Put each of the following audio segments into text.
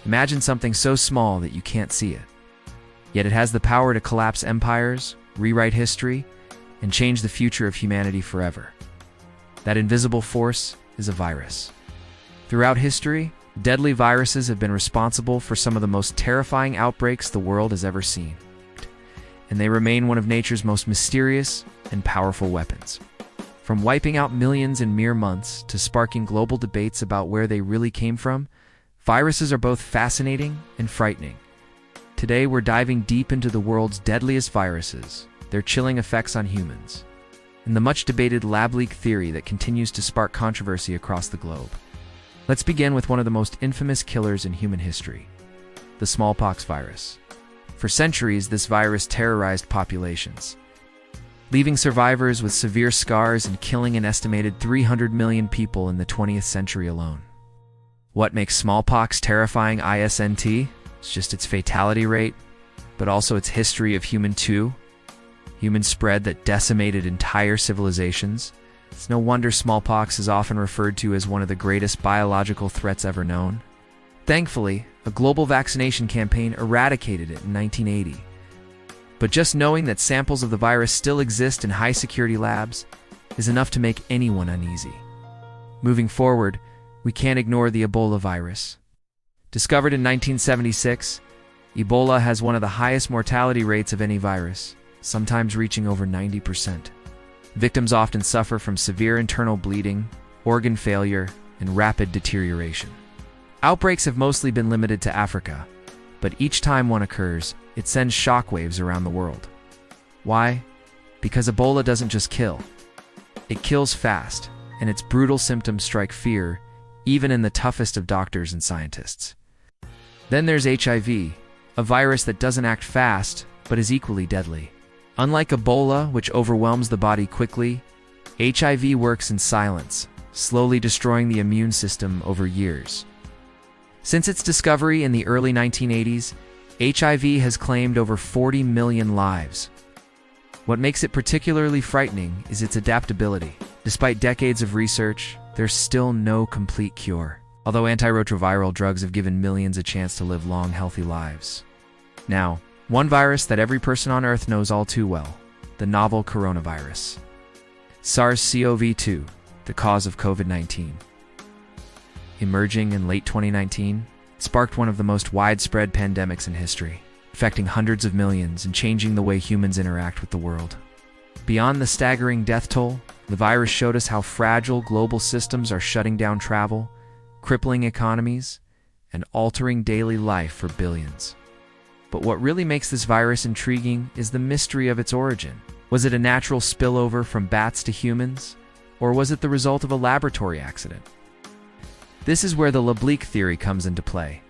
Imagine something so small that you can't see it. Yet it has the power to collapse empires, rewrite history, and change the future of humanity forever. That invisible force is a virus. Throughout history, deadly viruses have been responsible for some of the most terrifying outbreaks the world has ever seen. And they remain one of nature's most mysterious and powerful weapons. From wiping out millions in mere months to sparking global debates about where they really came from, viruses are both fascinating and frightening. Today, we're diving deep into the world's deadliest viruses, their chilling effects on humans, and the much-debated lab leak theory that continues to spark controversy across the globe. Let's begin with one of the most infamous killers in human history, the smallpox virus. For centuries, this virus terrorized populations, leaving survivors with severe scars and killing an estimated 300 million people in the 20th century alone. What makes smallpox terrifying isn't just its fatality rate, but also its history of human spread that decimated entire civilizations. It's no wonder smallpox is often referred to as one of the greatest biological threats ever known. Thankfully, a global vaccination campaign eradicated it in 1980. But just knowing that samples of the virus still exist in high-security labs is enough to make anyone uneasy. Moving forward, we can't ignore the Ebola virus. Discovered in 1976, Ebola has one of the highest mortality rates of any virus, sometimes reaching over 90%. Victims often suffer from severe internal bleeding, organ failure, and rapid deterioration. Outbreaks have mostly been limited to Africa, but each time one occurs, it sends shockwaves around the world. Why? Because Ebola doesn't just kill. It kills fast, and its brutal symptoms strike fear, even in the toughest of doctors and scientists. Then there's HIV, a virus that doesn't act fast, but is equally deadly. Unlike Ebola, which overwhelms the body quickly, HIV works in silence, slowly destroying the immune system over years. Since its discovery in the early 1980s, HIV has claimed over 40 million lives. What makes it particularly frightening is its adaptability. Despite decades of research, there's still no complete cure, although antiretroviral drugs have given millions a chance to live long, healthy lives. Now, one virus that every person on Earth knows all too well, the novel coronavirus. SARS-CoV-2, the cause of COVID-19. Emerging in late 2019, it sparked one of the most widespread pandemics in history, affecting hundreds of millions and changing the way humans interact with the world. Beyond the staggering death toll, the virus showed us how fragile global systems are shutting down travel, crippling economies, and altering daily life for billions. But what really makes this virus intriguing is the mystery of its origin. Was it a natural spillover from bats to humans, or was it the result of a laboratory accident? This is where the lab leak theory comes into play.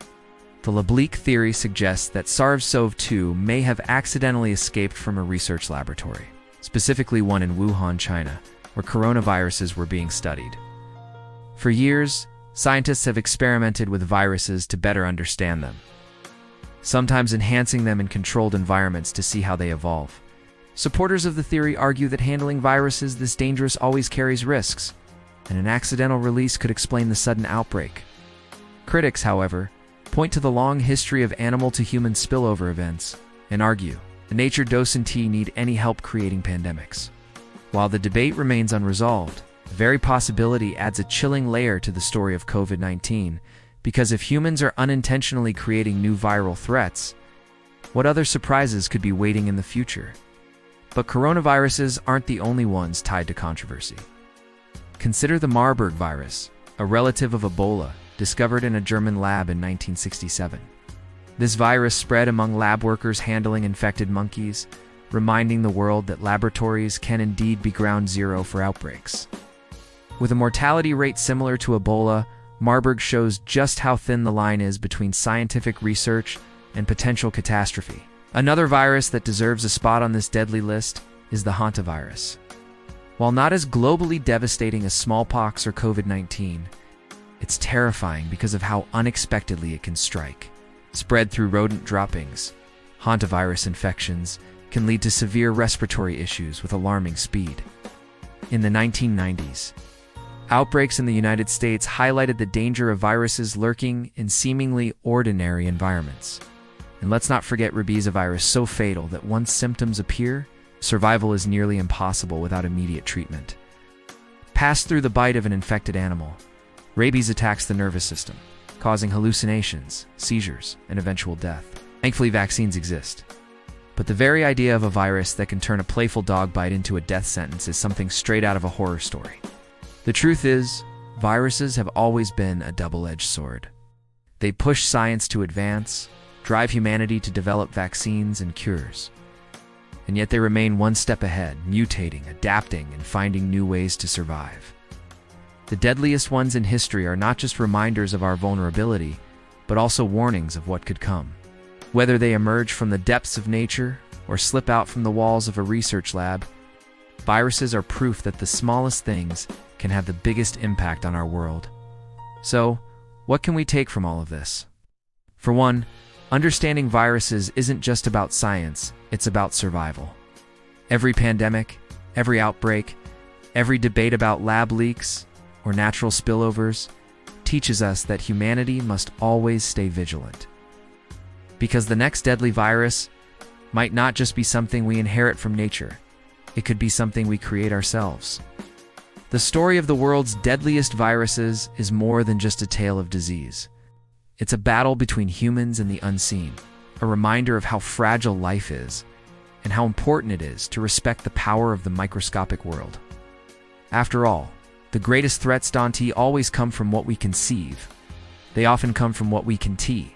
The lab leak theory suggests that SARS-CoV-2 may have accidentally escaped from a research laboratory, specifically one in Wuhan, China, where coronaviruses were being studied. For years, scientists have experimented with viruses to better understand them, sometimes enhancing them in controlled environments to see how they evolve. Supporters of the theory argue that handling viruses this dangerous always carries risks, and an accidental release could explain the sudden outbreak. Critics, however, point to the long history of animal-to-human spillover events and argue that nature doesn't need any help creating pandemics. While the debate remains unresolved, the very possibility adds a chilling layer to the story of COVID-19, because if humans are unintentionally creating new viral threats, what other surprises could be waiting in the future? But coronaviruses aren't the only ones tied to controversy. Consider the Marburg virus, a relative of Ebola, discovered in a German lab in 1967. This virus spread among lab workers handling infected monkeys, reminding the world that laboratories can indeed be ground zero for outbreaks. With a mortality rate similar to Ebola, Marburg shows just how thin the line is between scientific research and potential catastrophe. Another virus that deserves a spot on this deadly list is the hantavirus. While not as globally devastating as smallpox or COVID-19, it's terrifying because of how unexpectedly it can strike. Spread through rodent droppings, hantavirus infections can lead to severe respiratory issues with alarming speed. In the 1990s, Outbreaks in the United States highlighted the danger of viruses lurking in seemingly ordinary environments. And let's not forget rabies, a virus so fatal that once symptoms appear, survival is nearly impossible without immediate treatment. Passed through the bite of an infected animal, rabies attacks the nervous system, causing hallucinations, seizures, and eventual death. Thankfully, vaccines exist. But the very idea of a virus that can turn a playful dog bite into a death sentence is something straight out of a horror story. The truth is, viruses have always been a double-edged sword. They push science to advance, drive humanity to develop vaccines and cures. And yet they remain one step ahead, mutating, adapting, and finding new ways to survive. The deadliest ones in history are not just reminders of our vulnerability, but also warnings of what could come. Whether they emerge from the depths of nature or slip out from the walls of a research lab, viruses are proof that the smallest things can have the biggest impact on our world. So, what can we take from all of this? For one, understanding viruses isn't just about science, it's about survival. Every pandemic, every outbreak, every debate about lab leaks or natural spillovers teaches us that humanity must always stay vigilant. Because the next deadly virus might not just be something we inherit from nature, it could be something we create ourselves. The story of the world's deadliest viruses is more than just a tale of disease. It's a battle between humans and the unseen, a reminder of how fragile life is and how important it is to respect the power of the microscopic world. After all, the greatest threats, Dante, always come from what we conceive. They often come from what we can see.